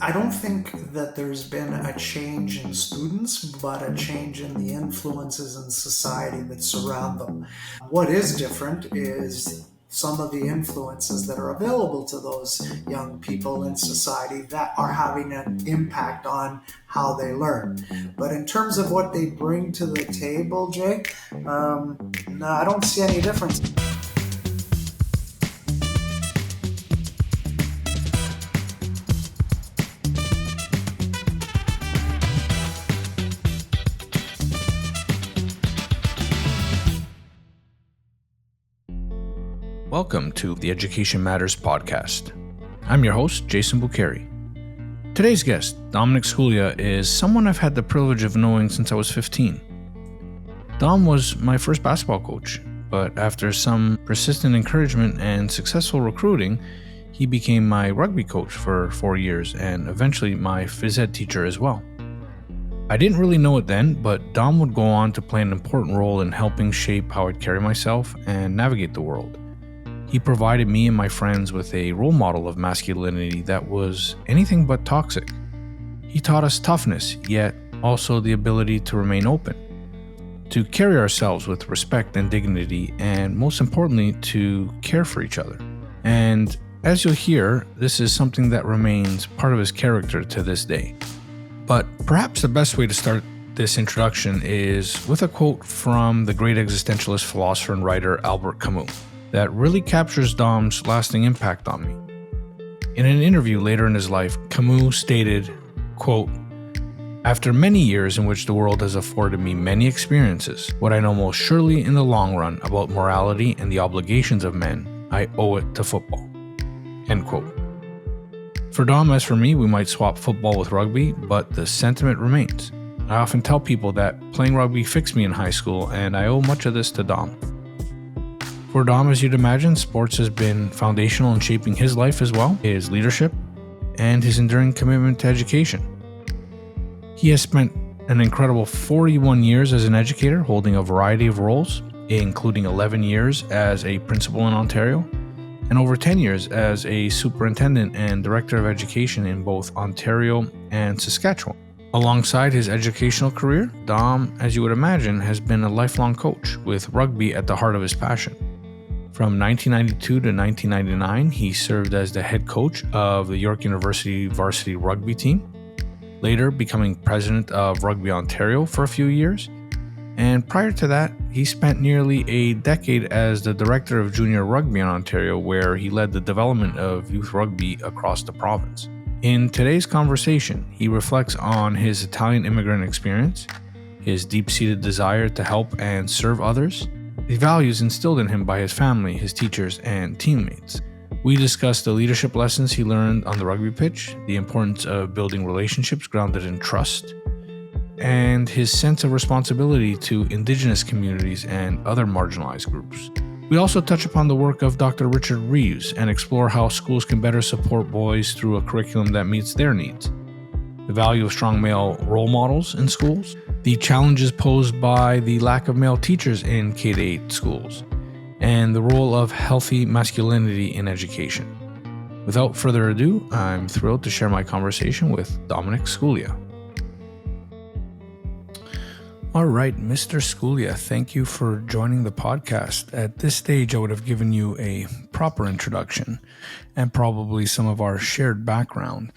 I don't think that there's been a change in students, but a change in the influences in society that surround them. What is different is some of the influences that are available to those young people in society that are having an impact on how they learn. But in terms of what they bring to the table, Jay, no, I don't see any difference. Welcome to the Education Matters podcast. I'm your host, Jason Bucheri. Today's guest, Domenic Scuglia, is someone I've had the privilege of knowing since I was 15. Dom was my first basketball coach, but after some persistent encouragement and successful recruiting, he became my rugby coach for 4 years and eventually my phys ed teacher as well. I didn't really know it then, but Dom would go on to play an important role in helping shape how I'd carry myself and navigate the world. He provided me and my friends with a role model of masculinity that was anything but toxic. He taught us toughness, yet also the ability to remain open, to carry ourselves with respect and dignity, and most importantly, to care for each other. And as you'll hear, this is something that remains part of his character to this day. But perhaps the best way to start this introduction is with a quote from the great existentialist philosopher and writer Albert Camus that really captures Dom's lasting impact on me. In an interview later in his life, Camus stated, quote, "After many years in which the world has afforded me many experiences, what I know most surely in the long run about morality and the obligations of men, I owe it to football." End quote. For Dom, as for me, we might swap football with rugby, but the sentiment remains. I often tell people that playing rugby fixed me in high school, and I owe much of this to Dom. For Dom, as you'd imagine, sports has been foundational in shaping his life as well, his leadership, and his enduring commitment to education. He has spent an incredible 41 years as an educator, holding a variety of roles, including 11 years as a principal in Ontario, and over 10 years as a superintendent and director of education in both Ontario and Saskatchewan. Alongside his educational career, Dom, as you would imagine, has been a lifelong coach, with rugby at the heart of his passion. From 1992 to 1999, he served as the head coach of the York University Varsity rugby team, later becoming president of Rugby Ontario for a few years. And prior to that, he spent nearly a decade as the director of junior rugby in Ontario, where he led the development of youth rugby across the province. In today's conversation, he reflects on his Italian immigrant experience, his deep-seated desire to help and serve others, the values instilled in him by his family, his teachers, and teammates. We discuss the leadership lessons he learned on the rugby pitch, the importance of building relationships grounded in trust, and his sense of responsibility to Indigenous communities and other marginalized groups. We also touch upon the work of Dr. Richard Reeves and explore how schools can better support boys through a curriculum that meets their needs, the value of strong male role models in schools, the challenges posed by the lack of male teachers in K-8 schools, and the role of healthy masculinity in education. Without further ado, I'm thrilled to share my conversation with Domenic Scuglia. All right, Mr. Scuglia, thank you for joining the podcast. At this stage, I would have given you a proper introduction and probably some of our shared background.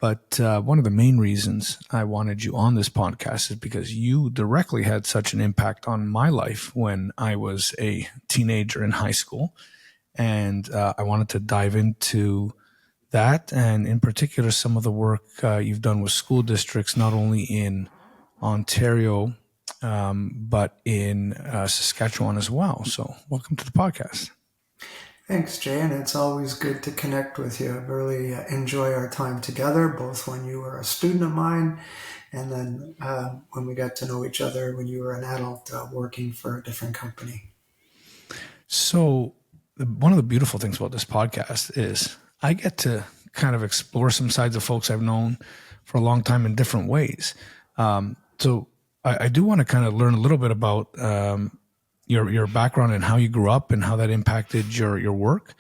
But one of the main reasons I wanted you on this podcast is because you directly had such an impact on my life when I was a teenager in high school. And I wanted to dive into that, and in particular, some of the work you've done with school districts, not only in Ontario, but in Saskatchewan as well. So welcome to the podcast. Thanks, Jay, and it's always good to connect with you. I really enjoy our time together, both when you were a student of mine and then when we got to know each other when you were an adult working for a different company. So one of the beautiful things about this podcast is I get to kind of explore some sides of folks I've known for a long time in different ways. So I do want to kind of learn a little bit about your background and how you grew up and how that impacted your work.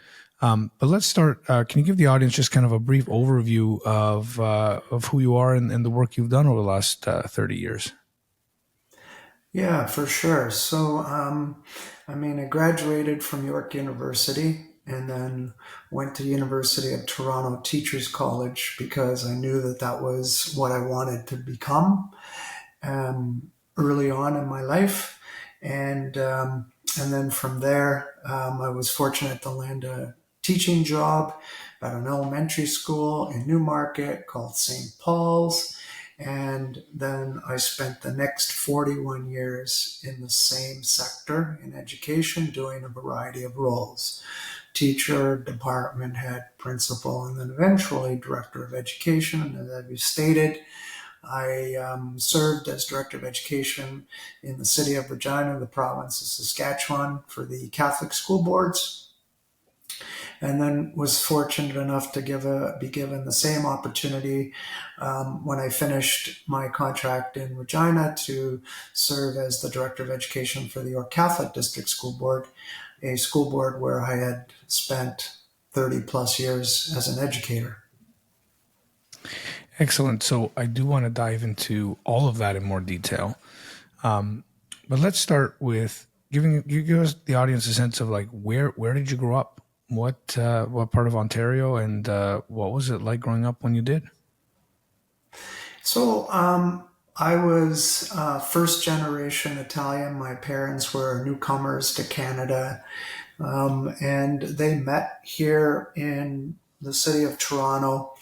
But let's start. Can you give the audience just kind of a brief overview of who you are and the work you've done over the last 30 years? Yeah, for sure. So, I graduated from York University and then went to University of Toronto Teachers College because I knew that that was what I wanted to become early on in my life. And then from there, I was fortunate to land a teaching job at an elementary school in Newmarket called St. Paul's. And then I spent the next 41 years in the same sector in education, doing a variety of roles: teacher, department head, principal, and then eventually director of education. And as you stated, I served as director of education in the city of Regina, the province of Saskatchewan, for the Catholic school boards, and then was fortunate enough to be given the same opportunity when I finished my contract in Regina to serve as the director of education for the York Catholic District School Board, a school board where I had spent 30 plus years as an educator. Excellent. So I do want to dive into all of that in more detail. But let's start with give us the audience a sense of like where did you grow up? What part of Ontario, and what was it like growing up when you did? So I was first generation Italian. My parents were newcomers to Canada, and they met here in the city of Toronto,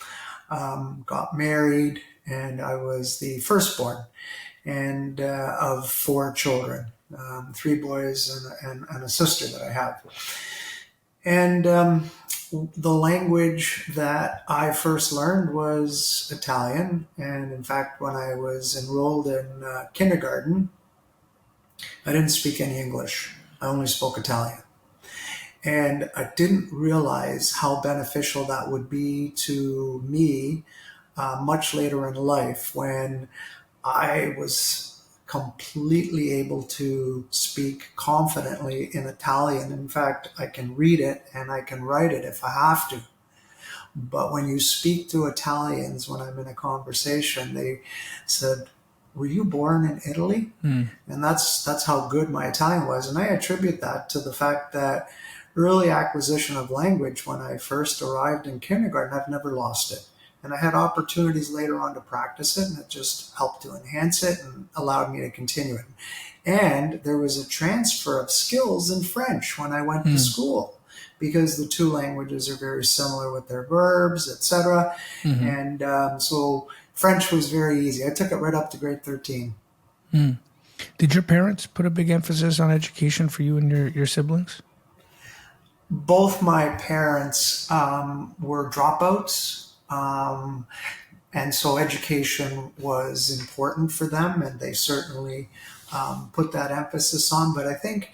got married, and I was the firstborn and of four children, three boys and a sister that I have. And the language that I first learned was Italian. And in fact, when I was enrolled in kindergarten, I didn't speak any English. I only spoke Italian. And I didn't realize how beneficial that would be to me much later in life when I was completely able to speak confidently in Italian. In fact, I can read it and I can write it if I have to. But when you speak to Italians, when I'm in a conversation, they said, "Were you born in Italy?" And that's how good my Italian was. And I attribute that to the fact that early acquisition of language, when I first arrived in kindergarten, I've never lost it. And I had opportunities later on to practice it, and it just helped to enhance it and allowed me to continue it. And there was a transfer of skills in French when I went to school, because the two languages are very similar with their verbs, etc. And so French was very easy. I took it right up to grade 13. Did your parents put a big emphasis on education for you and your siblings? Both my parents were dropouts. And so education was important for them, and they certainly put that emphasis on. But I think,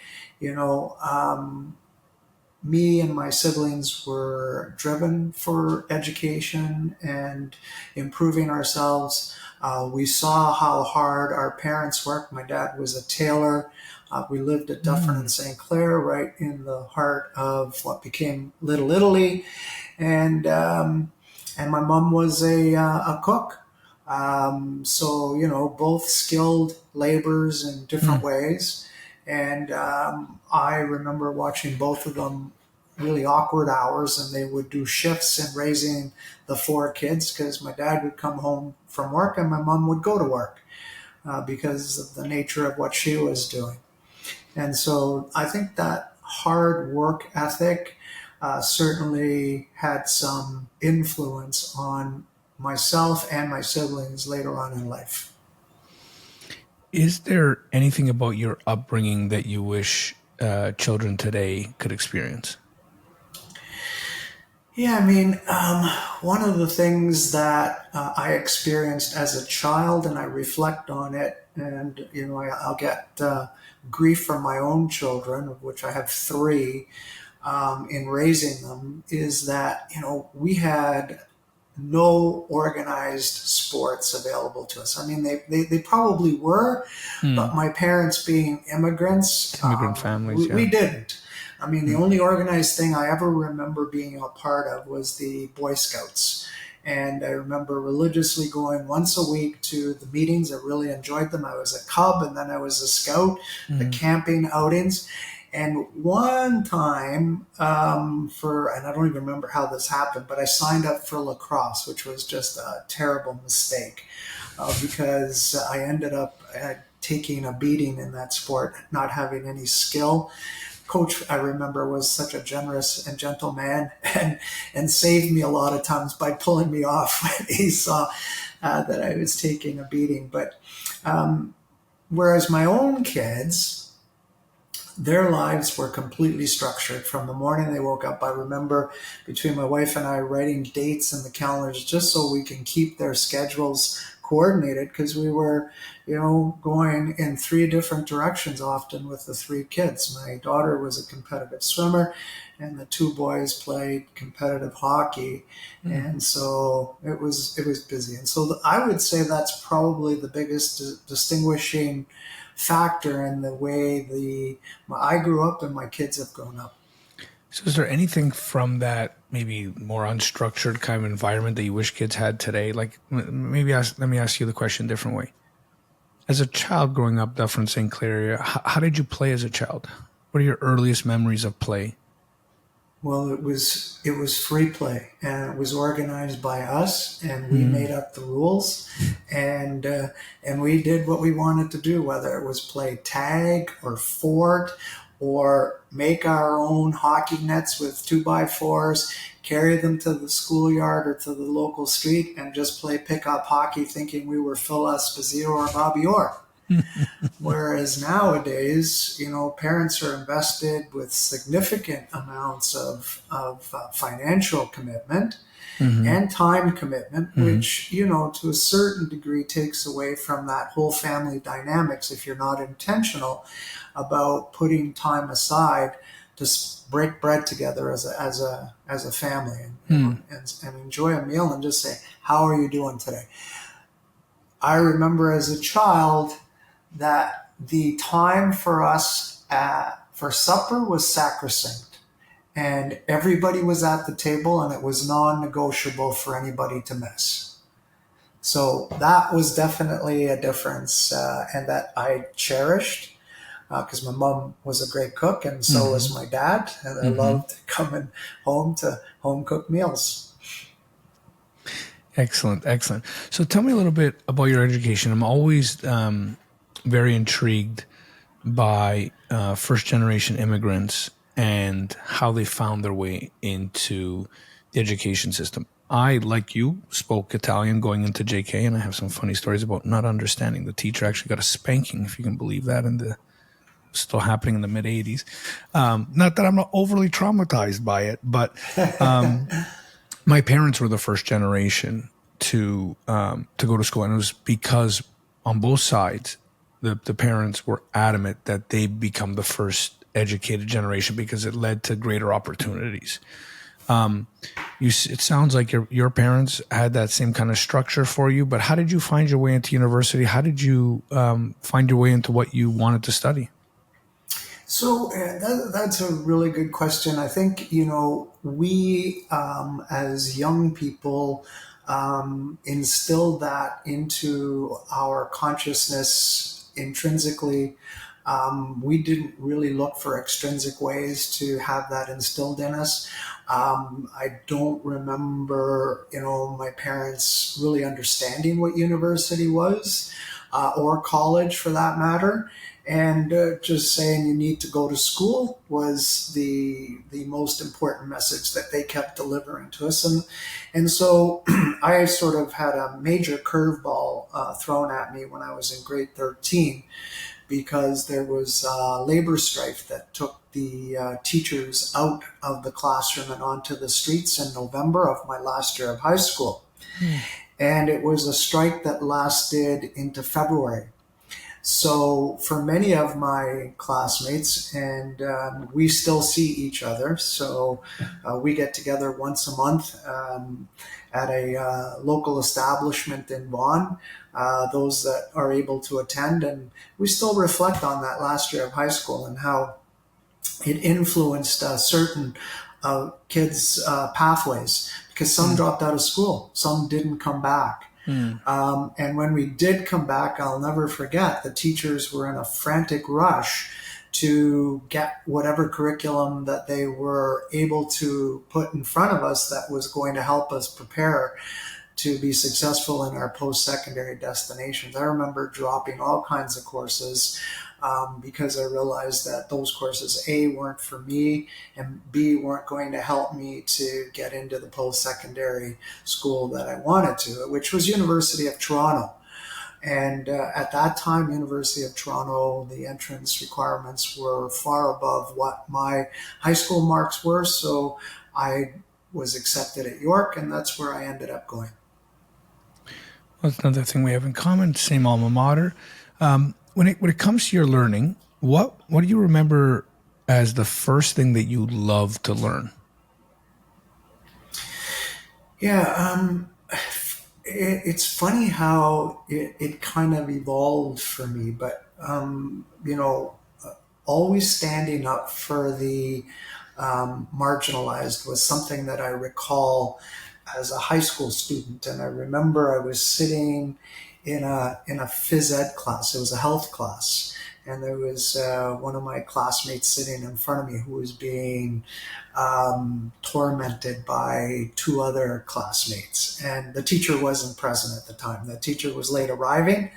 me and my siblings were driven for education and improving ourselves. We saw how hard our parents worked. My dad was a tailor. We lived at Dufferin and St. Clair, right in the heart of what became Little Italy. And my mom was a cook. So, both skilled laborers in different ways. And I remember watching both of them really awkward hours, and they would do shifts in raising the four kids because my dad would come home from work and my mom would go to work because of the nature of what she was doing. And so I think that hard work ethic certainly had some influence on myself and my siblings later on in life. Is there anything about your upbringing that you wish children today could experience? Yeah, one of the things that I experienced as a child, and I reflect on it, and I'll get grief from my own children, of which I have three, in raising them, is that we had no organized sports available to us. They probably were, but my parents being immigrants, Immigrant families, we didn't. I mean, the only organized thing I ever remember being a part of was the Boy Scouts. And I remember religiously going once a week to the meetings. I really enjoyed them. I was a cub and then I was a scout, the camping outings. And one time, and I don't even remember how this happened, but I signed up for lacrosse, which was just a terrible mistake because I ended up taking a beating in that sport, not having any skill. Coach, I remember, was such a generous and gentle man and saved me a lot of times by pulling me off when he saw that I was taking a beating. But whereas my own kids, their lives were completely structured from the morning they woke up. I remember between my wife and I writing dates in the calendars just so we can keep their schedules coordinated, because we were, going in 3 different directions often with the 3 kids. My daughter was a competitive swimmer and the 2 boys played competitive hockey. And so it was busy. And so I would say that's probably the biggest distinguishing factor in the way I grew up and my kids have grown up. So is there anything from that maybe more unstructured kind of environment that you wish kids had today? Like let me ask you the question a different way. As a child growing up Dufferin St. Clair area, how did you play as a child? What are your earliest memories of play? Well, it was free play, and it was organized by us, and we made up the rules, and we did what we wanted to do, whether it was play tag or fort, or make our own hockey nets with 2x4s, carry them to the schoolyard or to the local street, and just play pickup hockey, thinking we were Phil Esposito or Bobby Orr. Whereas nowadays, parents are invested with significant amounts of financial commitment and time commitment, which, to a certain degree takes away from that whole family dynamics if you're not intentional about putting time aside to break bread together as a family and enjoy a meal and just say, how are you doing today? I remember as a child that the time for us for supper was sacrosanct, and everybody was at the table, and it was non-negotiable for anybody to miss. So that was definitely a difference, and that I cherished, because my mom was a great cook, and so was my dad, and I loved coming home to home-cooked meals. Excellent. So tell me a little bit about your education. I'm always very intrigued by first-generation immigrants and how they found their way into the education system. I, like you, spoke Italian going into JK, and I have some funny stories about not understanding. The teacher actually got a spanking, if you can believe that, still happening in the mid-'80s. Not that I'm not overly traumatized by it, but my parents were the first generation to go to school, and it was because on both sides, the parents were adamant that they become the first educated generation because it led to greater opportunities. It sounds like your parents had that same kind of structure for you, but how did you find your way into university? How did you find your way into what you wanted to study? So that's a really good question. I think, we as young people instilled that into our consciousness intrinsically. We didn't really look for extrinsic ways to have that instilled in us. I don't remember, my parents really understanding what university was, or college for that matter. And just saying you need to go to school was the most important message that they kept delivering to us. And so I sort of had a major curveball thrown at me when I was in grade 13, because there was labor strife that took the teachers out of the classroom and onto the streets in November of my last year of high school. And it was a strike that lasted into February. So for many of my classmates, and we still see each other, so we get together once a month at a local establishment in Vaughan, those that are able to attend, and we still reflect on that last year of high school and how it influenced certain kids' pathways, because some dropped out of school, some didn't come back. And when we did come back, I'll never forget, the teachers were in a frantic rush to get whatever curriculum that they were able to put in front of us that was going to help us prepare to be successful in our post-secondary destinations. I remember dropping all kinds of courses because I realized that those courses, A, weren't for me, and B, weren't going to help me to get into the post-secondary school that I wanted to, which was University of Toronto. And at that time, University of Toronto, the entrance requirements were far above what my high school marks were. So I was accepted at York, and that's where I ended up going. Well, that's another thing we have in common, same alma mater. When it comes to your learning, what do you remember as the first thing that you loved to learn? Yeah, it's funny how it kind of evolved for me, but always standing up for the marginalized was something that I recall as a high school student. And I remember I was sitting in a phys ed class. It was a health class, and there was one of my classmates sitting in front of me who was being tormented by two other classmates, and the teacher wasn't present at the time. The teacher was late arriving.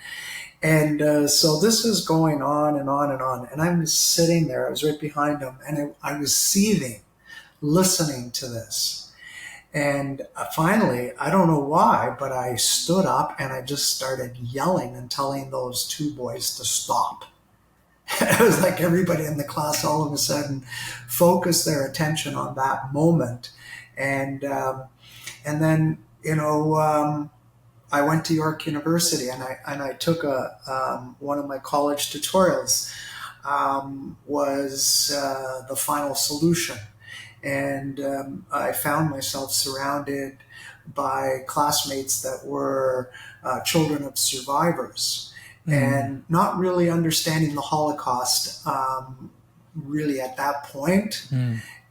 And so this is going on and on and on. And I'm sitting there, I was right behind him, and I was seething, listening to this. And finally, I don't know why, but I stood up and I just started yelling and telling those two boys to stop. It was like everybody in the class all of a sudden focused their attention on that moment. And then, I went to York University, and I took one of my college tutorials was the final solution, and I found myself surrounded by classmates that were children of survivors, and not really understanding the Holocaust really at that point,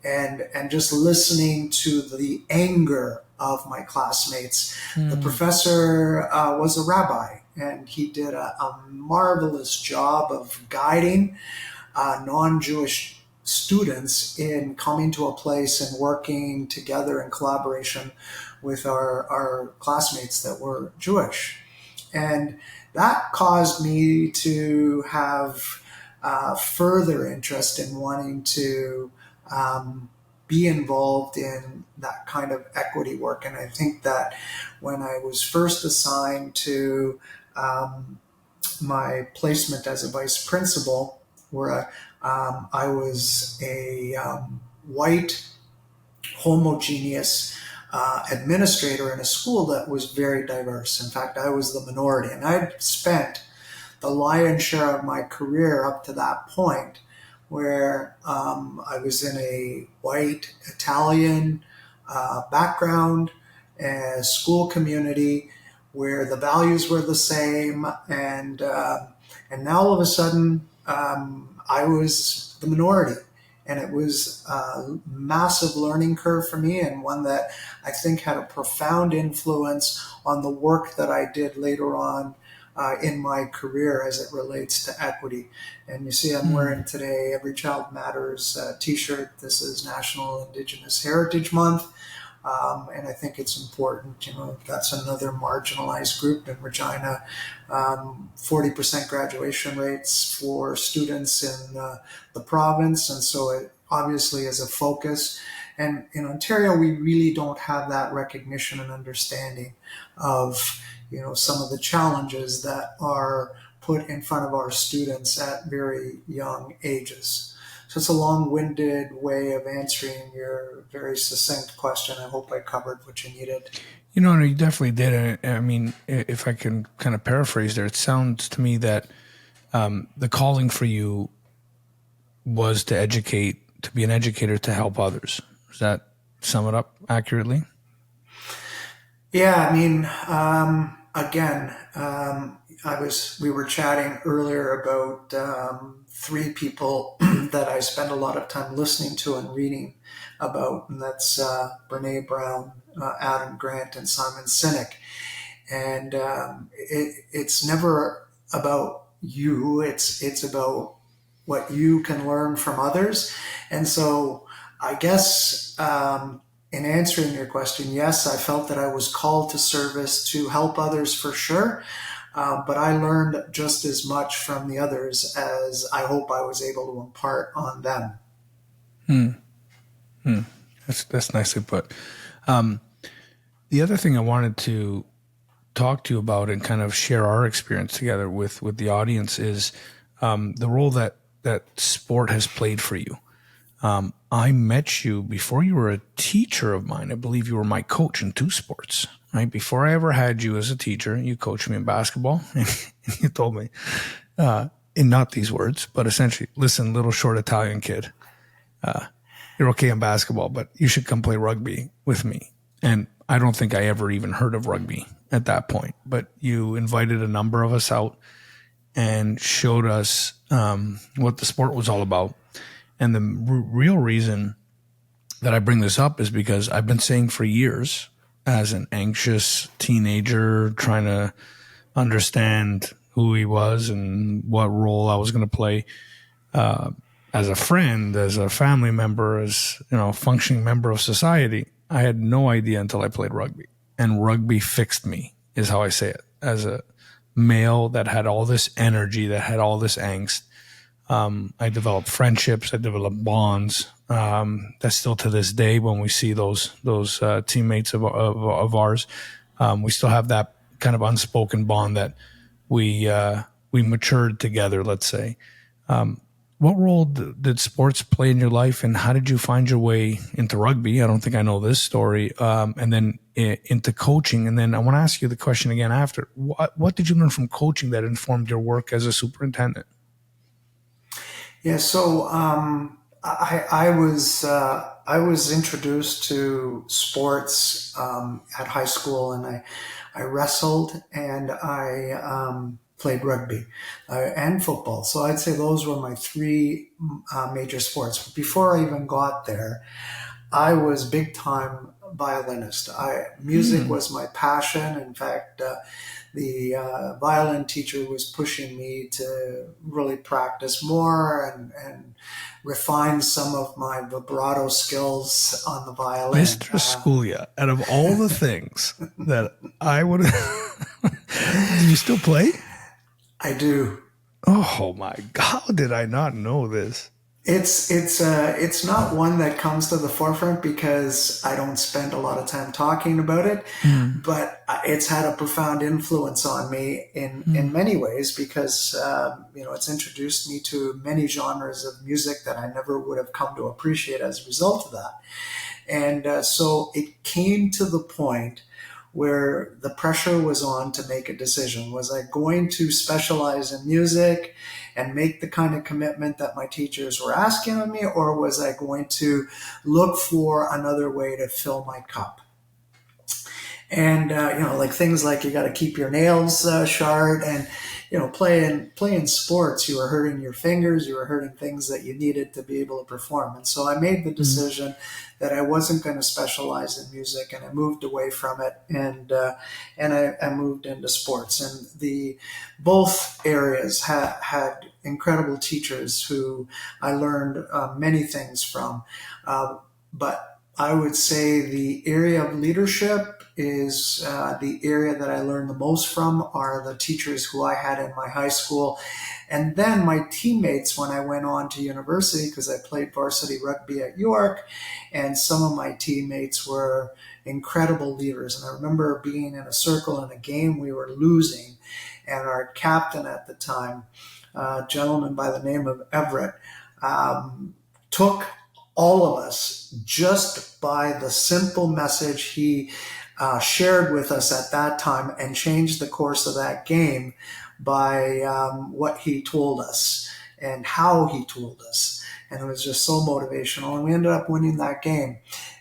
and just listening to the anger of my classmates. The professor was a rabbi, and he did a marvelous job of guiding non-Jewish students in coming to a place and working together in collaboration with our classmates that were Jewish. And that caused me to have further interest in wanting to be involved in that kind of equity work. And I think that when I was first assigned to my placement as a vice principal, where I was a white, homogeneous administrator in a school that was very diverse. In fact, I was the minority, and I'd spent the lion's share of my career up to that point where I was in a white Italian background, school community where the values were the same, and now all of a sudden I was the minority, and it was a massive learning curve for me, and one that I think had a profound influence on the work that I did later on in my career as it relates to equity. And you see I'm wearing today Every Child Matters t-shirt. This is National Indigenous Heritage Month. And I think it's important, that's another marginalized group in Regina. 40% graduation rates for students in the province. And so it obviously is a focus. And in Ontario, we really don't have that recognition and understanding of some of the challenges that are put in front of our students at very young ages. So it's a long-winded way of answering your very succinct question. I hope I covered what you needed. No, you definitely did. I mean, if I can kind of paraphrase there, it sounds to me that the calling for you was to educate, to be an educator, to help others. Does that sum it up accurately? Yeah, I mean, again, we were chatting earlier about three people that I spend a lot of time listening to and reading about, and that's Brene Brown, Adam Grant, and Simon Sinek. And it's never about you. It's about what you can learn from others. And so I guess in answering your question, yes, I felt that I was called to service to help others for sure. But I learned just as much from the others as I hope I was able to impart on them. That's nicely put. The other thing I wanted to talk to you about and kind of share our experience together with the audience is the role that sport has played for you. I met you before you were a teacher of mine. I believe you were my coach in 2 sports, right? Before I ever had you as a teacher, you coached me in basketball, and you told me, in not these words, but essentially, listen, little short Italian kid, you're okay in basketball, but you should come play rugby with me. And I don't think I ever even heard of rugby at that point, but you invited a number of us out and showed us what the sport was all about. And the real reason that I bring this up is because I've been saying for years, as an anxious teenager trying to understand who he was and what role I was going to play, as a friend, as a family member, as a functioning member of society, I had no idea until I played rugby. And rugby fixed me, is how I say it. As a male that had all this energy, that had all this angst, I developed friendships, I developed bonds. That still to this day, when we see those teammates of ours, we still have that kind of unspoken bond that we matured together, let's say. What role did sports play in your life, and how did you find your way into rugby? I don't think I know this story. And then into coaching. And then I want to ask you the question again after. What did you learn from coaching that informed your work as a superintendent? Yeah, so I was introduced to sports at high school, and I wrestled, and I played rugby and football. So I'd say those were my 3 major sports. But before I even got there, I was big time violinist. Music was my passion. In fact, the violin teacher was pushing me to really practice more and refine some of my vibrato skills on the violin. Mr. Scuglia, out of all the things that I would do you still play? I do. Oh my God, how did I not know this? It's not one that comes to the forefront because I don't spend a lot of time talking about it, but it's had a profound influence on me in many ways because it's introduced me to many genres of music that I never would have come to appreciate as a result of that. And so it came to the point where the pressure was on to make a decision. Was I going to specialize in music and make the kind of commitment that my teachers were asking of me, or was I going to look for another way to fill my cup? And like things like you got to keep your nails sharp, and playing sports, you were hurting your fingers, you were hurting things that you needed to be able to perform. And so I made the decision that I wasn't going to specialize in music, and I moved away from it, and I moved into sports. And both areas had incredible teachers who I learned many things from. But I would say the area of leadership is the area that I learned the most from are the teachers who I had in my high school. And then my teammates when I went on to university, because I played varsity rugby at York, and some of my teammates were incredible leaders. And I remember being in a circle in a game we were losing, and our captain at the time, a gentleman by the name of Everett, took all of us just by the simple message he shared with us at that time, and changed the course of that game by what he told us and how he told us. And it was just so motivational. And we ended up winning that game.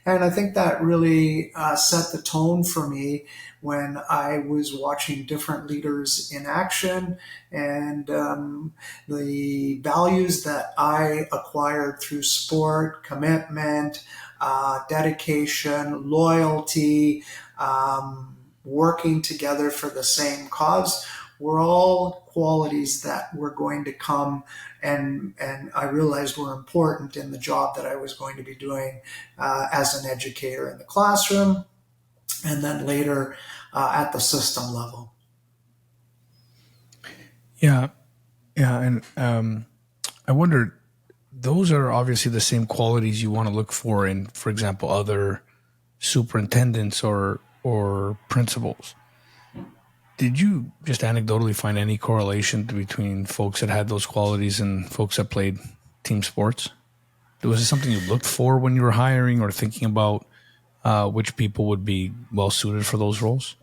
And I think that really set the tone for me when I was watching different leaders in action, and the values that I acquired through sport, commitment, dedication, loyalty, working together for the same cause were all qualities that were going to come, and I realized were important in the job that I was going to be doing as an educator in the classroom, and then later at the system level. Yeah, yeah, and I wondered, those are obviously the same qualities you want to look for in, for example, other superintendents or principals. Did you just anecdotally find any correlation between folks that had those qualities and folks that played team sports? Was it something you looked for when you were hiring or thinking about which people would be well suited for those roles?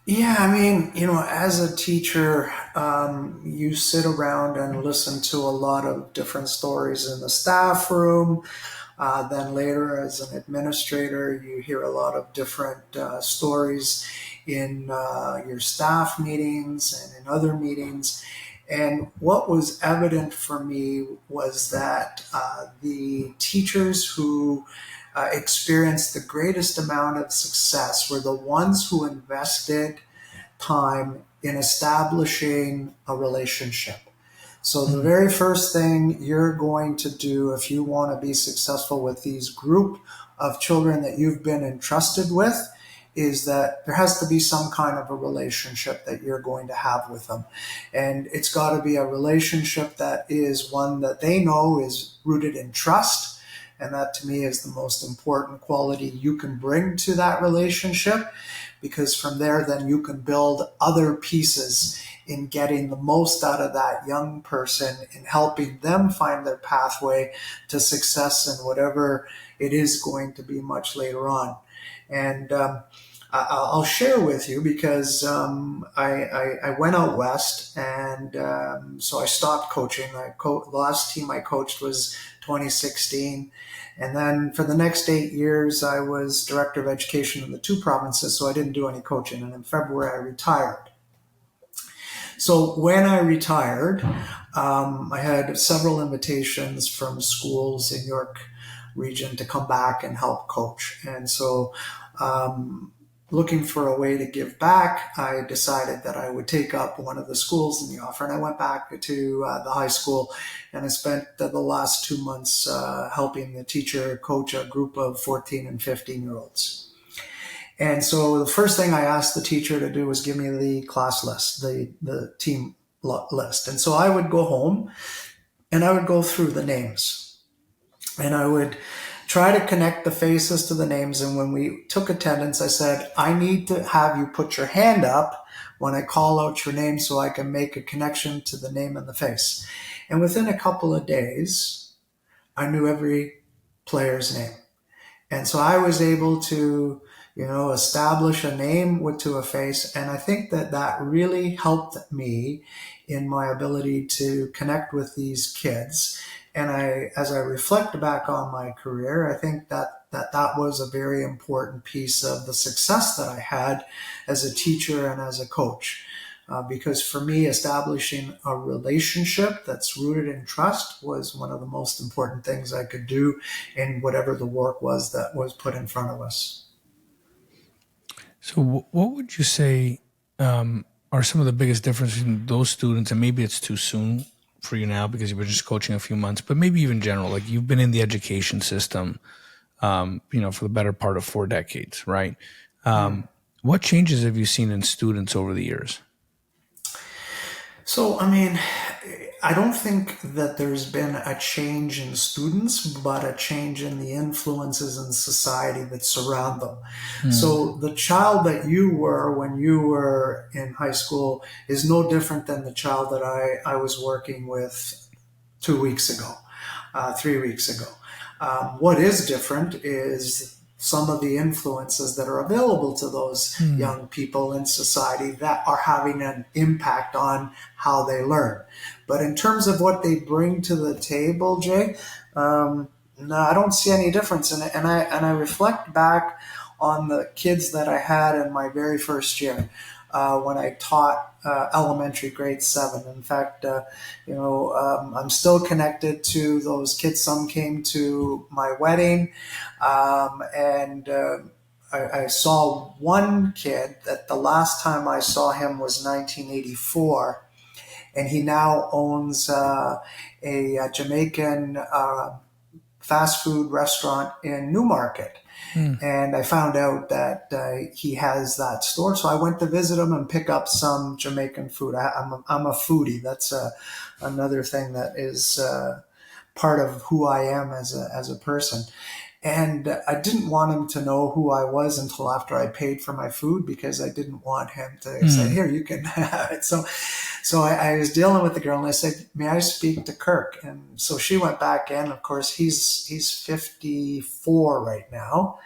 Yeah, I mean, as a teacher, you sit around and listen to a lot of different stories in the staff room. Then later, as an administrator, you hear a lot of different stories in your staff meetings and in other meetings. And what was evident for me was that the teachers who experienced the greatest amount of success were the ones who invested time in establishing a relationship. So the very first thing you're going to do if you want to be successful with these group of children that you've been entrusted with is that there has to be some kind of a relationship that you're going to have with them. And it's got to be a relationship that is one that they know is rooted in trust. And that to me is the most important quality you can bring to that relationship, because from there, then you can build other pieces in getting the most out of that young person, in helping them find their pathway to success in whatever it is going to be much later on. And I'll share with you because I went out west, and so I stopped coaching. The last team I coached was 2016. And then for the next 8 years, I was director of education in the two provinces, so I didn't do any coaching. And in February, I retired. So when I retired, I had several invitations from schools in York region to come back and help coach. And so looking for a way to give back, I decided that I would take up one of the schools in the offer. And I went back to the high school, and I spent the last 2 months helping the teacher coach a group of 14 and 15-year-olds. And so the first thing I asked the teacher to do was give me the class list, the team list. And so I would go home and I would go through the names, and I would try to connect the faces to the names. And when we took attendance, I said, I need to have you put your hand up when I call out your name so I can make a connection to the name and the face. And within a couple of days, I knew every player's name. And so I was able to, establish a name to a face. And I think that really helped me in my ability to connect with these kids. And as I reflect back on my career, I think that was a very important piece of the success that I had as a teacher and as a coach. Because for me, establishing a relationship that's rooted in trust was one of the most important things I could do in whatever the work was that was put in front of us. So what would you say are some of the biggest differences in those students? And maybe it's too soon for you now because you've been just coaching a few months, but maybe even general, like you've been in the education system, for the better part of 4 decades, right? What changes have you seen in students over the years? So, I don't think that there's been a change in students, but a change in the influences in society that surround them. So the child that you were when you were in high school is no different than the child that I was working with 2 weeks ago, 3 weeks ago. What is different is some of the influences that are available to those young people in society that are having an impact on how they learn. But in terms of what they bring to the table, Jay, No, I don't see any difference in it. And I reflect back on the kids that I had in my very first year when I taught elementary grade 7. In fact, I'm still connected to those kids. Some came to my wedding, and I saw one kid that the last time I saw him was 1984, and he now owns a Jamaican fast food restaurant in Newmarket. And I found out that he has that store. So I went to visit him and pick up some Jamaican food. I'm a foodie. That's another thing that is part of who I am as a person. And I didn't want him to know who I was until after I paid for my food, because I didn't want him to say, "Here, you can have it." So I was dealing with the girl, and I said, "May I speak to Kirk?" And so she went back in. Of course, he's 54 right now,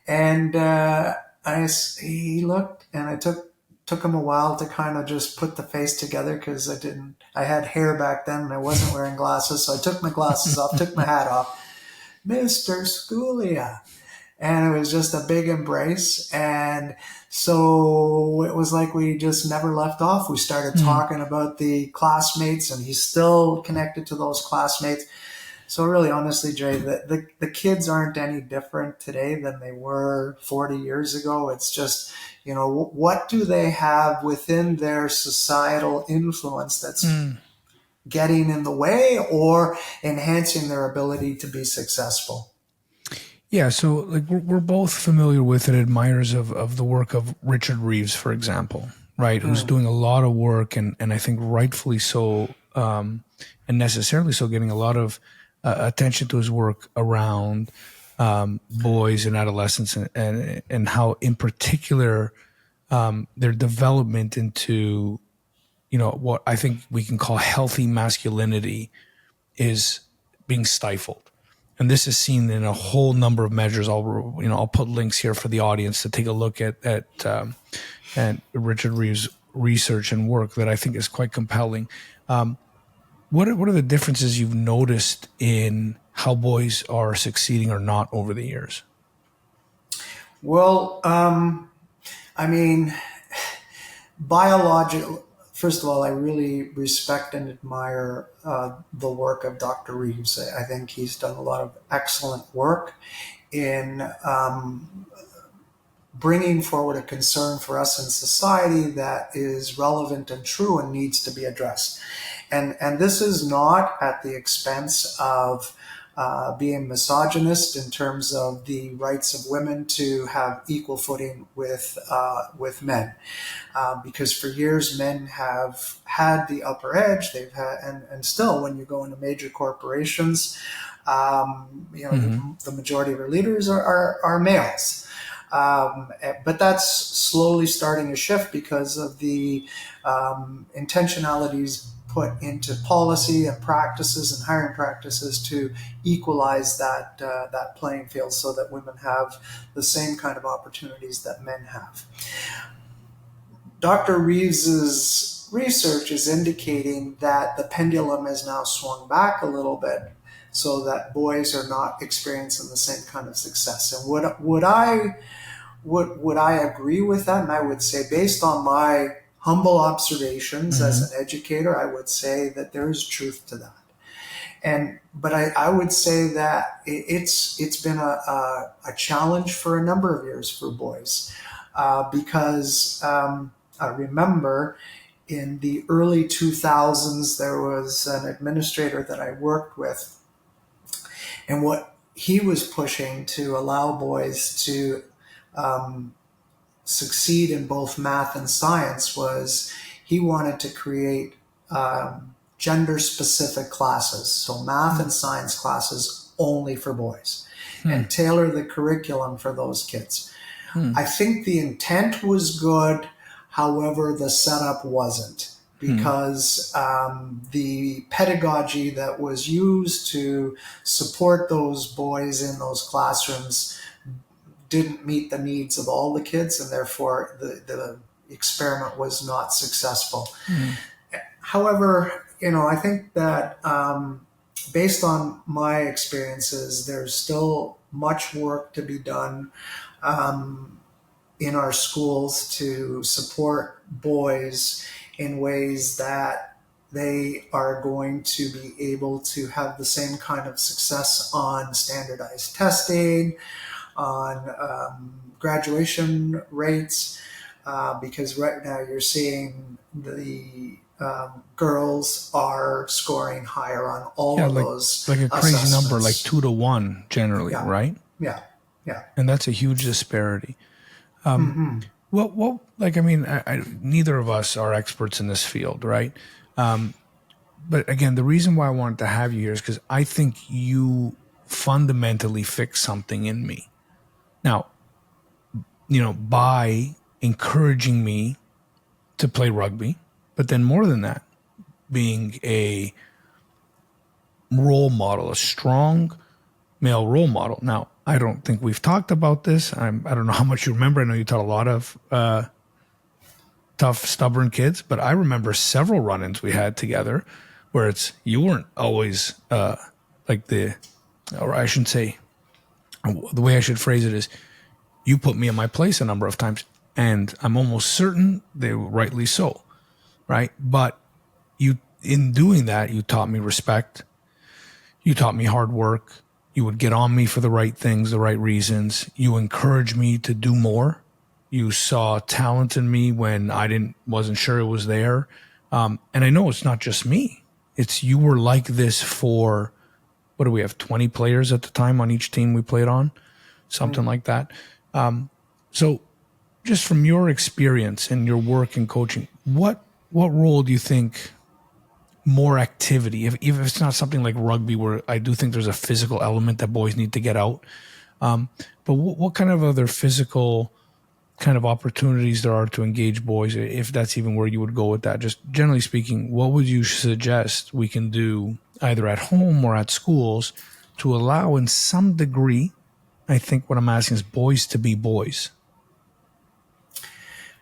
and he looked, and I took him a while to kind of just put the face together, because I had hair back then and I wasn't wearing glasses. So I took my glasses off, took my hat off. "Mr. Scuglia." And it was just a big embrace. And so it was like we just never left off. We started talking about the classmates, and he's still connected to those classmates. So really, honestly, Jay, the kids aren't any different today than they were 40 years ago. It's just, what do they have within their societal influence that's getting in the way or enhancing their ability to be successful? Yeah, so like we're both familiar with and admirers of the work of Richard Reeves, for example, right? Who's doing a lot of work, and I think rightfully so, and necessarily so, getting a lot of attention to his work around boys and adolescents, and how, in particular, their development into what I think we can call healthy masculinity is being stifled. And this is seen in a whole number of measures. I'll put links here for the audience to take a look at and Richard Reeves' research and work that I think is quite compelling. What are the differences you've noticed in how boys are succeeding or not over the years? Well, I mean, biological. First of all, I really respect and admire the work of Dr. Reeves. I think he's done a lot of excellent work in bringing forward a concern for us in society that is relevant and true and needs to be addressed. And this is not at the expense of being misogynist in terms of the rights of women to have equal footing with men, because for years men have had the upper edge. They've had, and still, when you go into major corporations, the majority of our leaders are males. But that's slowly starting to shift because of the intentionalities put into policy and practices and hiring practices to equalize that playing field, so that women have the same kind of opportunities that men have. Dr. Reeves's research is indicating that the pendulum has now swung back a little bit, so that boys are not experiencing the same kind of success. And would I agree with that? And I would say, based on my humble observations as an educator, I would say that there is truth to that. But I would say that it's been a challenge for a number of years for boys, because I remember in the early 2000s, there was an administrator that I worked with, and what he was pushing to allow boys to succeed in both math and science was he wanted to create gender-specific classes, so math and science classes only for boys, and tailor the curriculum for those kids. I think the intent was good, however, the setup wasn't, because the pedagogy that was used to support those boys in those classrooms didn't meet the needs of all the kids, and therefore the experiment was not successful. However, I think that based on my experiences, there's still much work to be done in our schools to support boys in ways that they are going to be able to have the same kind of success on standardized testing, on graduation rates, because right now you're seeing the girls are scoring higher on all of those like a crazy number, like assessments. 2 to 1 generally, Yeah, right? yeah, yeah. And that's a huge disparity. Mm-hmm. Well, like, I mean, neither of us are experts in this field, right? But again, the reason why I wanted to have you here is because I think you fundamentally fix something in me. Now, by encouraging me to play rugby, but then more than that, being a role model, a strong male role model. Now, I don't think we've talked about this. I don't know how much you remember. I know you taught a lot of tough, stubborn kids, but I remember several run-ins we had together where you weren't always or I shouldn't say, the way I should phrase it is, you put me in my place a number of times, and I'm almost certain they were rightly so, right? But in doing that, you taught me respect. You taught me hard work. You would get on me for the right things, the right reasons. You encouraged me to do more. You saw talent in me when I wasn't sure it was there. And I know it's not just me. You were like this for, what do we have, 20 players at the time on each team we played on? Something like that. So just from your experience and your work in coaching, what role do you think more activity, if it's not something like rugby, where I do think there's a physical element that boys need to get out, but what kind of other physical kind of opportunities there are to engage boys, if that's even where you would go with that? Just generally speaking, what would you suggest we can do either at home or at schools to allow, in some degree, I think what I'm asking is boys to be boys?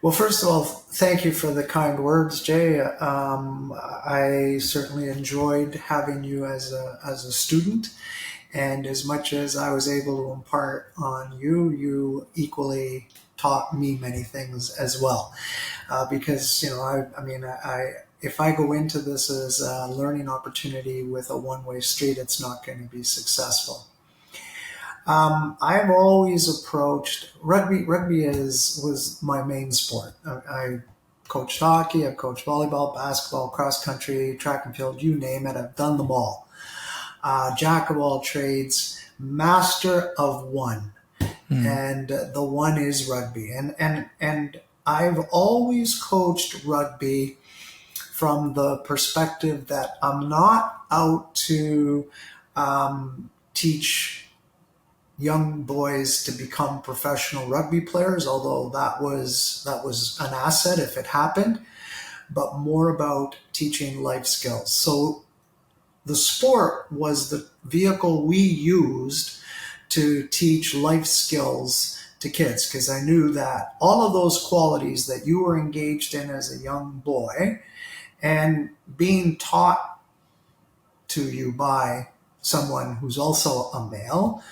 Well, first of all, thank you for the kind words, Jay. I certainly enjoyed having you as a student, and as much as I was able to impart on you, you equally taught me many things as well. Because if I go into this as a learning opportunity with a one-way street, it's not going to be successful. I've always approached rugby. Was my main sport. I coached hockey. I've coached volleyball, basketball, cross country, track and field. You name it. I've done them all. Jack of all trades, master of one, and the one is rugby. And I've always coached rugby from the perspective that I'm not out to teach young boys to become professional rugby players, although that was an asset if it happened, but more about teaching life skills. So the sport was the vehicle we used to teach life skills to kids, because I knew that all of those qualities that you were engaged in as a young boy and being taught to you by someone who's also a male,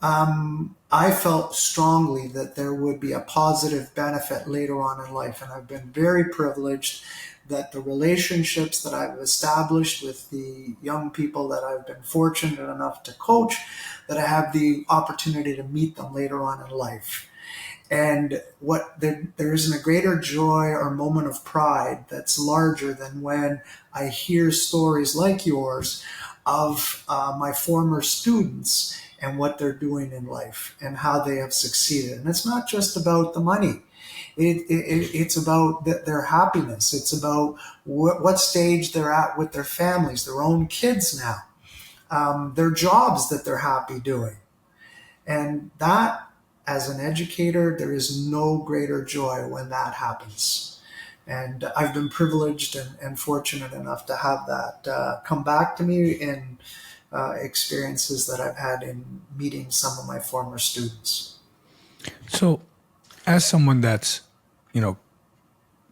I felt strongly that there would be a positive benefit later on in life. And I've been very privileged that the relationships that I've established with the young people that I've been fortunate enough to coach, that I have the opportunity to meet them later on in life. And there isn't a greater joy or moment of pride that's larger than when I hear stories like yours of my former students and what they're doing in life and how they have succeeded. And it's not just about the money. It's about their happiness. It's about what stage they're at with their families, their own kids now, their jobs that they're happy doing. And that, as an educator, there is no greater joy when that happens. And I've been privileged and fortunate enough to have that come back to me in experiences that I've had in meeting some of my former students. So, as someone that's,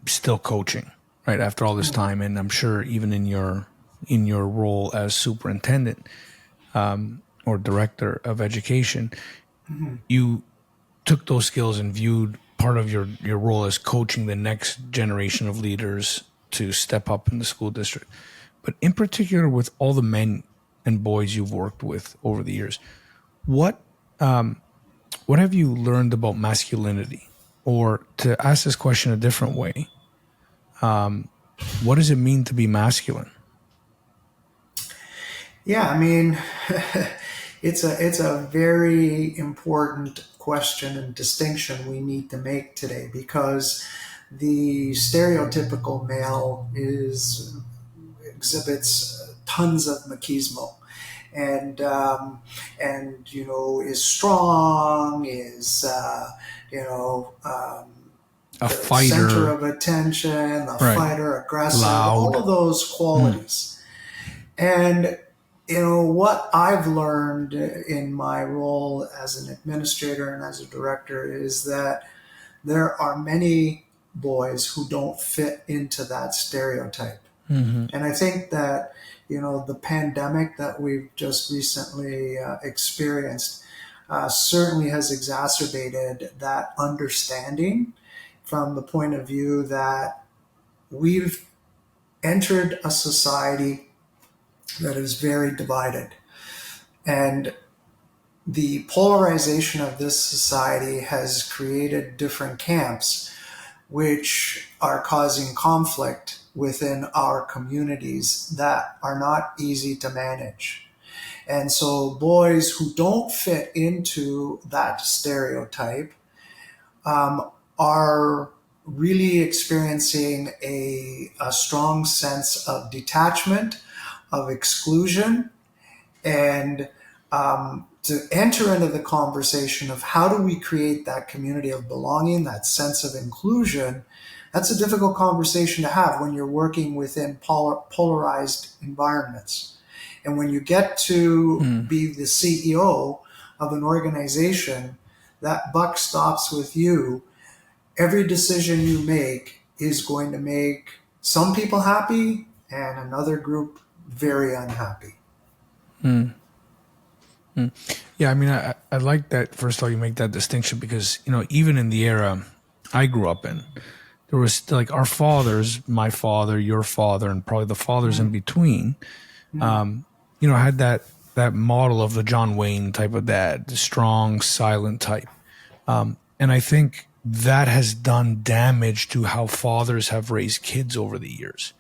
still coaching, right, after all this time, and I'm sure even in your in your role as superintendent or director of education, you took those skills and viewed part of your role as coaching the next generation of leaders to step up in the school district. But in particular, with all the men and boys you've worked with over the years, what have you learned about masculinity? Or to ask this question a different way, what does it mean to be masculine? Yeah, I mean, it's a very important question and distinction we need to make today, because the stereotypical male exhibits tons of machismo, and is strong, is A the center fighter, of attention, the right? fighter, aggressive, all Loud. of those qualities. And what I've learned in my role as an administrator and as a director is that there are many boys who don't fit into that stereotype. Mm-hmm. And I think that, the pandemic that we've just recently experienced certainly has exacerbated that understanding, from the point of view that we've entered a society that is very divided. And the polarization of this society has created different camps, which are causing conflict within our communities that are not easy to manage. And so, boys who don't fit into that stereotype are really experiencing a strong sense of detachment, of exclusion, and to enter into the conversation of how do we create that community of belonging, that sense of inclusion. That's a difficult conversation to have when you're working within polarized environments. And when you get to be the CEO of an organization, that buck stops with you. Every decision you make is going to make some people happy and another group very unhappy. Yeah, I mean, I like that. First of all, you make that distinction because, even in the era I grew up in, there was like our fathers, my father, your father, and probably the fathers in between, had that model of the John Wayne type of dad, the strong, silent type. And I think that has done damage to how fathers have raised kids over the years.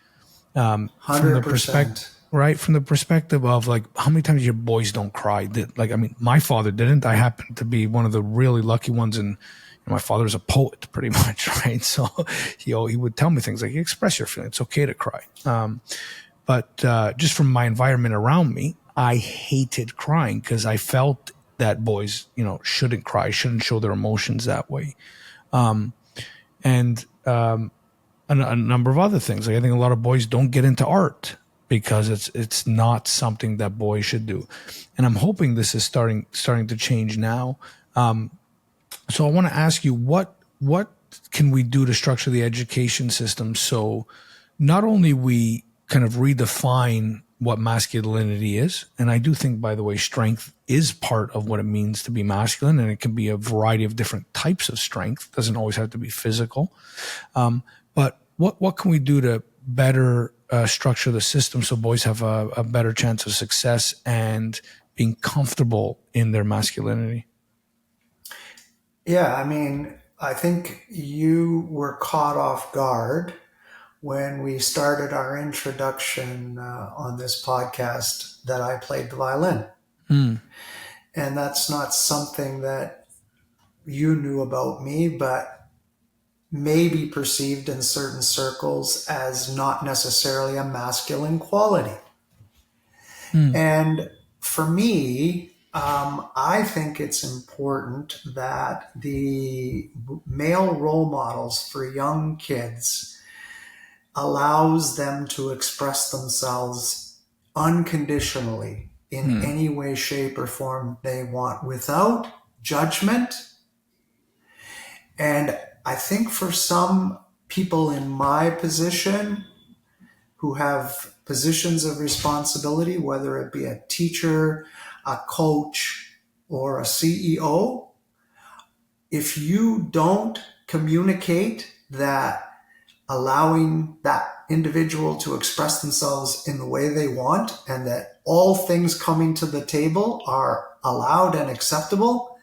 From the perspective, 100%. right? From the perspective of like, how many times your boys don't cry? My father didn't. I happen to be one of the really lucky ones, and my father's a poet, pretty much, right? So, he would tell me things like, "Express your feelings. It's okay to cry." But just from my environment around me, I hated crying because I felt that boys, shouldn't cry, shouldn't show their emotions that way, and a number of other things. Like I think a lot of boys don't get into art because it's not something that boys should do, and I'm hoping this is starting to change now. So I want to ask you, what can we do to structure the education system so not only we kind of redefine what masculinity is, and I do think, by the way, strength is part of what it means to be masculine, and it can be a variety of different types of strength. It doesn't always have to be physical. But what can we do to better structure the system so boys have a better chance of success and being comfortable in their masculinity? Yeah, I mean, I think you were caught off guard when we started our introduction on this podcast that I played the violin. Mm, And that's not something that you knew about me, but may be perceived in certain circles as not necessarily a masculine quality. mm, And for me, I think it's important that the male role models for young kids allows them to express themselves unconditionally in mm, any way, shape, or form they want without judgment. And I think for some people in my position who have positions of responsibility, whether it be a teacher, a coach, or a CEO, if you don't communicate that allowing that individual to express themselves in the way they want and that all things coming to the table are allowed and acceptable,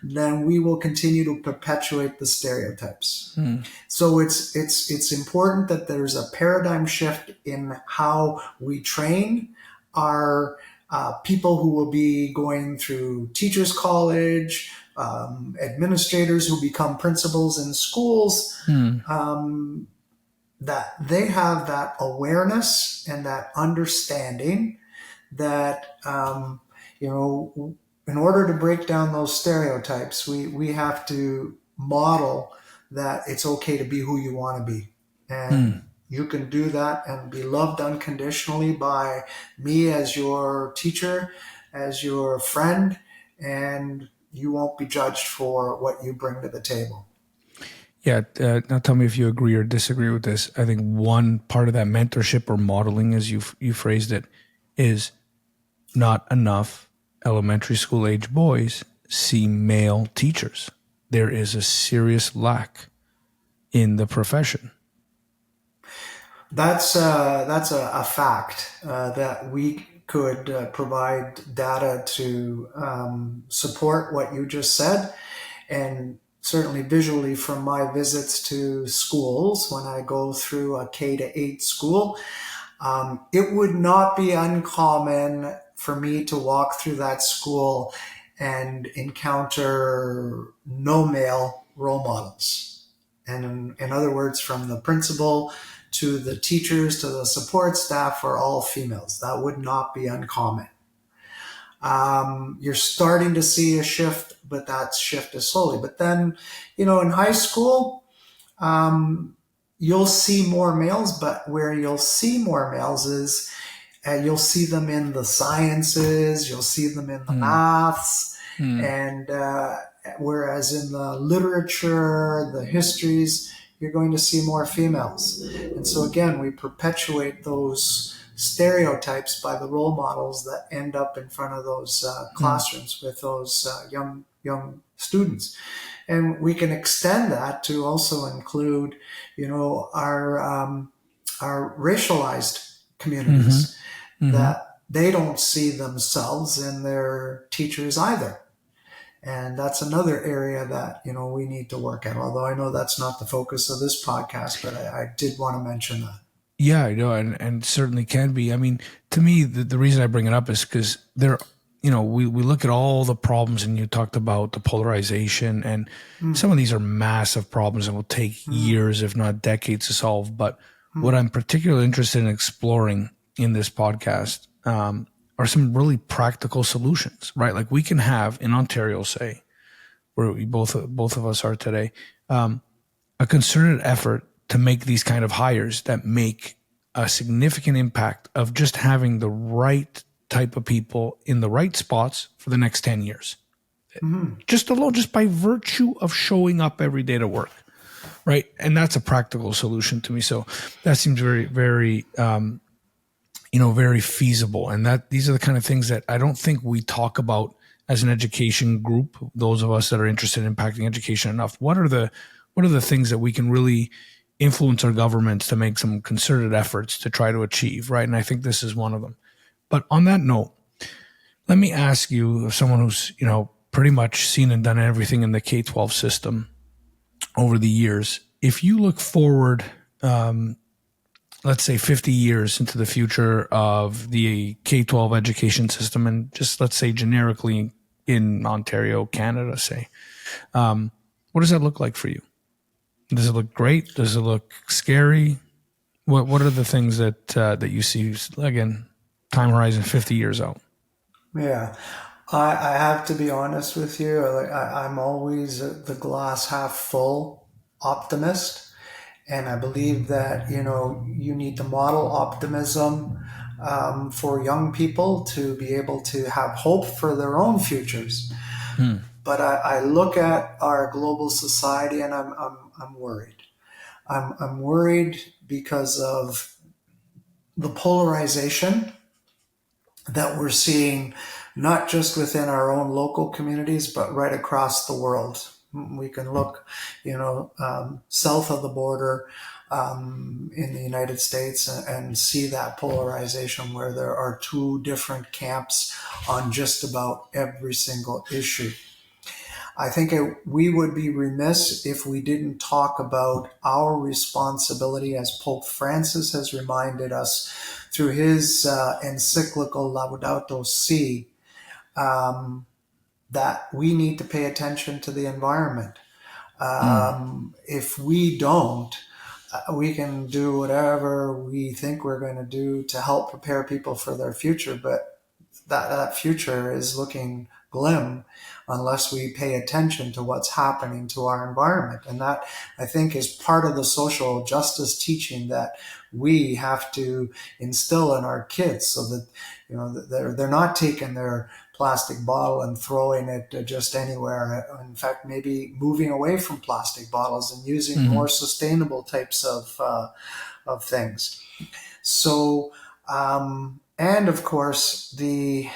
then we will continue to perpetuate the stereotypes. So it's important that there's a paradigm shift in how we train our people who will be going through teachers college, administrators who become principals in schools, that they have that awareness and that understanding that, in order to break down those stereotypes, we have to model that it's okay to be who you want to be. And you can do that and be loved unconditionally by me as your teacher, as your friend, and you won't be judged for what you bring to the table. Yeah, now tell me if you agree or disagree with this. I think one part of that mentorship or modeling, as you phrased it, is not enough elementary school age boys see male teachers. There is a serious lack in the profession. That's a fact that we could provide data to support what you just said, and certainly visually from my visits to schools when I go through a K-8 school, it would not be uncommon for me to walk through that school and encounter no male role models. And in other words, from the principal to the teachers to the support staff are all females. That would not be uncommon. You're starting to see a shift, but that shift is slowly. But then, in high school, you'll see more males, but where you'll see more males is you'll see them in the sciences, you'll see them in the maths, and whereas in the literature, the histories, you're going to see more females. And so again, we perpetuate those stereotypes by the role models that end up in front of those classrooms with those young students. And we can extend that to also include, our racialized communities that they don't see themselves in their teachers either. And that's another area that, we need to work at. Although I know that's not the focus of this podcast, but I did want to mention that. Yeah, I know, and certainly can be. I mean, to me, the reason I bring it up is because we look at all the problems, and you talked about the polarization, and some of these are massive problems and will take years, if not decades, to solve. But what I'm particularly interested in exploring in this podcast are some really practical solutions, right? Like we can have in Ontario, say, where we both of us are today, a concerted effort to make these kind of hires that make a significant impact of just having the right type of people in the right spots for the next 10 years. Just by virtue of showing up every day to work, right? And that's a practical solution to me. So that seems very, very, very feasible. And that these are the kind of things that I don't think we talk about as an education group, those of us that are interested in impacting education enough. What are the things that we can really influence our governments to make some concerted efforts to try to achieve, right? And I think this is one of them. But on that note, let me ask you, as someone who's, pretty much seen and done everything in the K-12 system over the years, if you look forward, let's say 50 years into the future of the K-12 education system, and just let's say generically in Ontario, Canada, say, what does that look like for you? Does it look great? Does it look scary? What are the things that you see, again, time horizon 50 years out? Yeah, I have to be honest with you. I'm always the glass half full optimist. And I believe that, you need to model optimism for young people to be able to have hope for their own futures. But I look at our global society and I'm worried. I'm worried because of the polarization that we're seeing, not just within our own local communities, but right across the world. We can look, south of the border in the United States and see that polarization where there are two different camps on just about every single issue. I think we would be remiss if we didn't talk about our responsibility, as Pope Francis has reminded us through his encyclical Laudato Si, that we need to pay attention to the environment. If we don't, we can do whatever we think we're going to do to help prepare people for their future, but that future is looking glim unless we pay attention to what's happening to our environment. And that, I think, is part of the social justice teaching that we have to instill in our kids, so that they're not taking their plastic bottle and throwing it just anywhere. In fact, maybe moving away from plastic bottles and using more sustainable types of things. So, and of course, the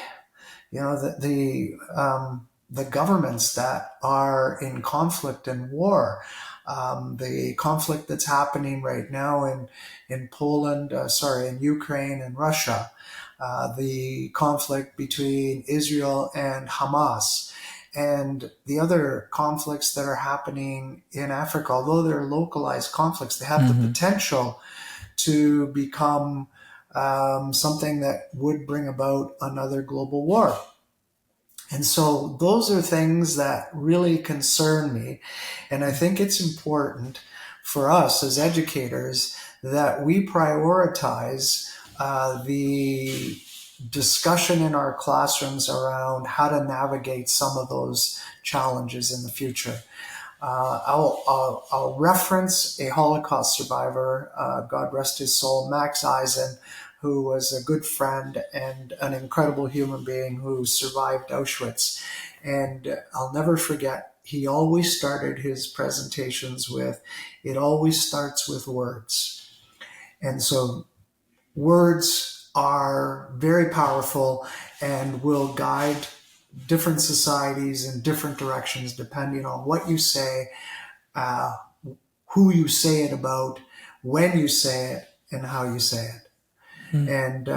governments that are in conflict and war, the conflict that's happening right now in Poland, in Ukraine and Russia, the conflict between Israel and Hamas, and the other conflicts that are happening in Africa. Although they're localized conflicts, they have the potential to become something that would bring about another global war. And so those are things that really concern me. And I think it's important for us as educators that we prioritize the discussion in our classrooms around how to navigate some of those challenges in the future. I'll reference a Holocaust survivor, God rest his soul, Max Eisen, who was a good friend and an incredible human being who survived Auschwitz. And I'll never forget, he always started his presentations with, "It always starts with words." And so words are very powerful and will guide different societies in different directions depending on what you say, who you say it about, when you say it, and how you say it. And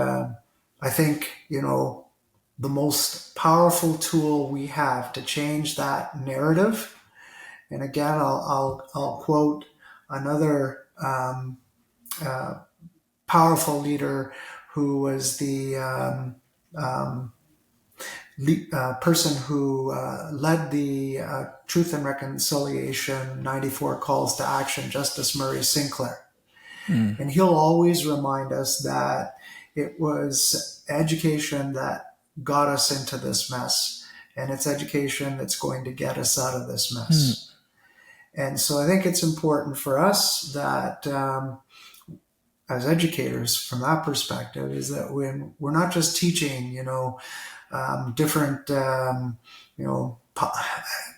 I think, the most powerful tool we have to change that narrative, and again, I'll quote another powerful leader who was the person who led the Truth and Reconciliation 94 Calls to Action, Justice Murray Sinclair. And he'll always remind us that it was education that got us into this mess, and it's education that's going to get us out of this mess. And so I think it's important for us that as educators, from that perspective, is that when we're not just teaching, different,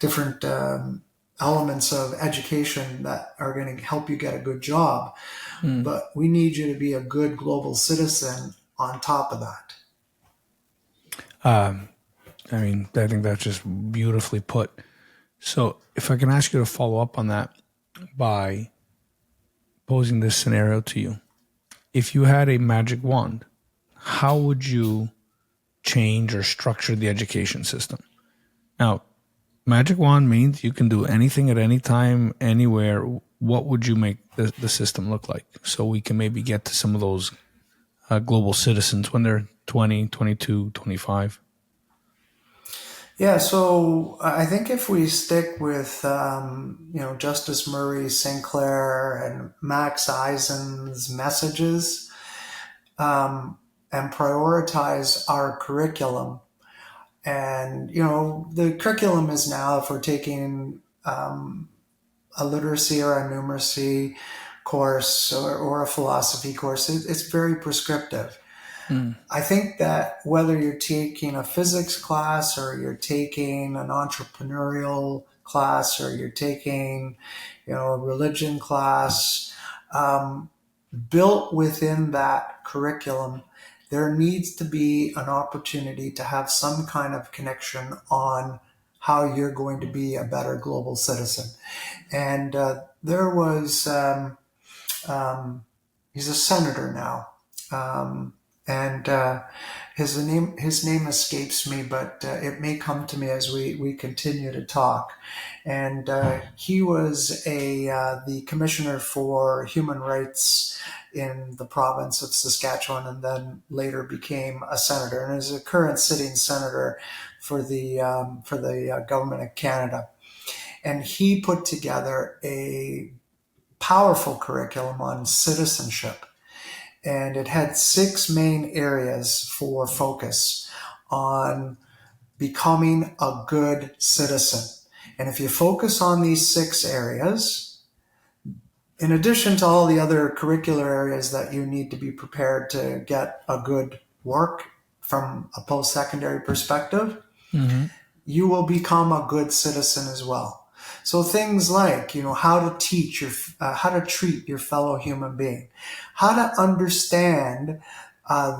different elements of education that are going to help you get a good job, but we need you to be a good global citizen on top of that. I think that's just beautifully put. So if I can ask you to follow up on that by posing this scenario to you. If you had a magic wand, how would you change or structure the education system? Now, magic wand means you can do anything at any time, anywhere. What would you make the system look like so we can maybe get to some of those global citizens when they're 20, 22, 25? Yeah, so I think if we stick with, Justice Murray Sinclair and Max Eisen's messages, and prioritize our curriculum. And, the curriculum is now, if we're taking a literacy or a numeracy course or a philosophy course, it's very prescriptive. I think that whether you're taking a physics class or you're taking an entrepreneurial class or you're taking, a religion class, built within that curriculum, there needs to be an opportunity to have some kind of connection on how you're going to be a better global citizen. And there was, he's a senator now, and his name escapes me, but it may come to me as we continue to talk. And he was the commissioner for human rights in the province of Saskatchewan, and then later became a senator, and is a current sitting senator for the government of Canada. And he put together a powerful curriculum on citizenship, and it had 6 main areas for focus on becoming a good citizen. And if you focus on these 6 areas, in addition to all the other curricular areas that you need to be prepared to get a good work from a post-secondary perspective, you will become a good citizen as well. So things like, how to teach how to treat your fellow human being, how to understand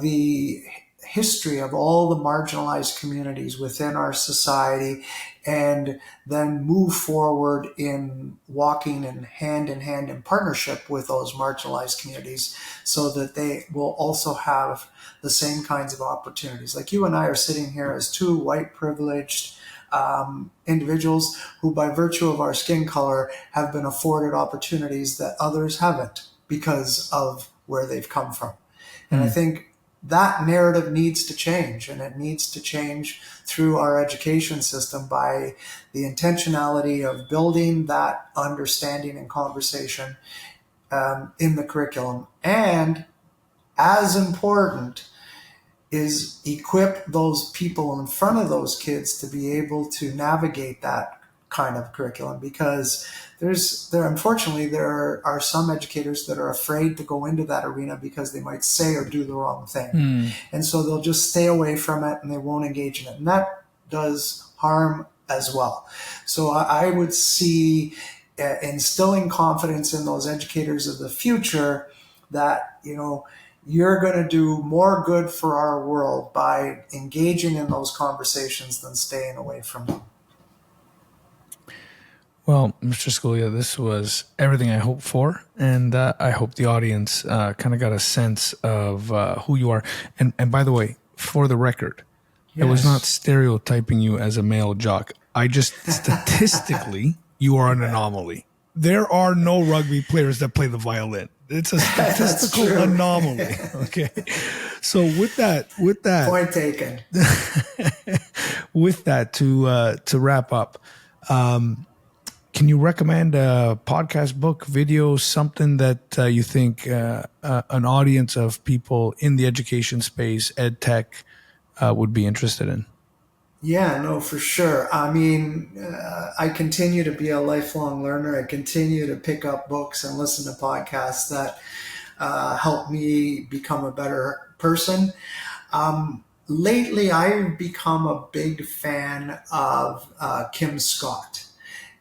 the history of all the marginalized communities within our society, and then move forward in walking in hand in partnership with those marginalized communities so that they will also have the same kinds of opportunities. Like you and I are sitting here as 2 white privileged individuals who, by virtue of our skin color, have been afforded opportunities that others haven't because of where they've come from. And I think that narrative needs to change, and it needs to change through our education system by the intentionality of building that understanding and conversation in the curriculum. And as important is equip those people in front of those kids to be able to navigate that kind of curriculum, because unfortunately there are some educators that are afraid to go into that arena because they might say or do the wrong thing. And so they'll just stay away from it and they won't engage in it. And that does harm as well. So I would see instilling confidence in those educators of the future that, you're going to do more good for our world by engaging in those conversations than staying away from them. Well, Mr. Scuglia, this was everything I hoped for, and I hope the audience kind of got a sense of who you are. And by the way, for the record, I was not stereotyping you as a male jock. I just statistically, you are an anomaly. There are no rugby players that play the violin. It's a statistical anomaly. Okay. So with that point taken. With that, to wrap up, can you recommend a podcast, book, video, something that you think an audience of people in the education space, EdTech, would be interested in? Yeah, no, for sure. I mean, I continue to be a lifelong learner. I continue to pick up books and listen to podcasts that help me become a better person. Lately, I've become a big fan of Kim Scott.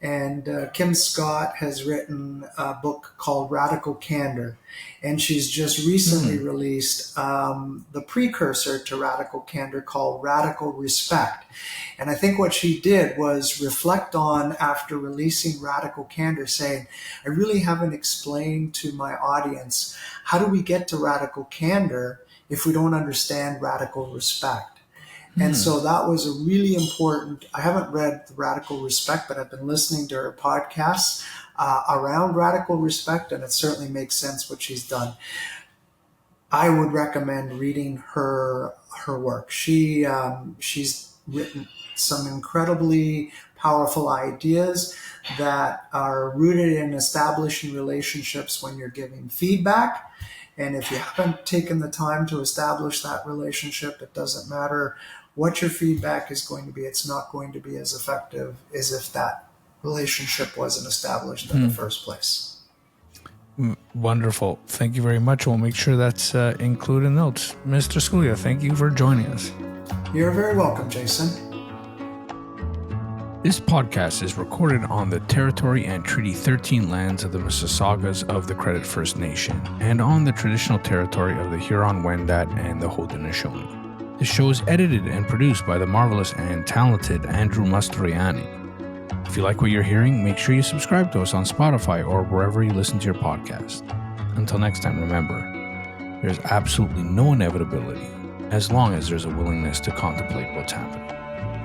And Kim Scott has written a book called Radical Candor. And she's just recently released the precursor to Radical Candor called Radical Respect. And I think what she did was reflect on, after releasing Radical Candor, saying, I really haven't explained to my audience, how do we get to radical candor if we don't understand radical respect? And so that was a really important, I haven't read Radical Respect, but I've been listening to her podcasts around radical respect, and it certainly makes sense what she's done. I would recommend reading her work. She's written some incredibly powerful ideas that are rooted in establishing relationships when you're giving feedback. And if you haven't taken the time to establish that relationship, it doesn't matter what your feedback is going to be. It's not going to be as effective as if that relationship wasn't established in the first place. Wonderful. Thank you very much. We'll make sure that's included in notes. Mr. Scuglia, thank you for joining us. You're very welcome, Jason. This podcast is recorded on the territory and Treaty 13 lands of the Mississaugas of the Credit First Nation and on the traditional territory of the Huron-Wendat and the Haudenosaunee. This show is edited and produced by the marvelous and talented Andrew Mastroianni. If you like what you're hearing, make sure you subscribe to us on Spotify or wherever you listen to your podcast. Until next time, remember, there's absolutely no inevitability as long as there's a willingness to contemplate what's happening.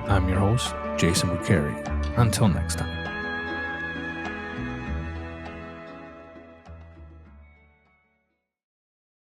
I'm your host, Jason Bucheri. Until next time.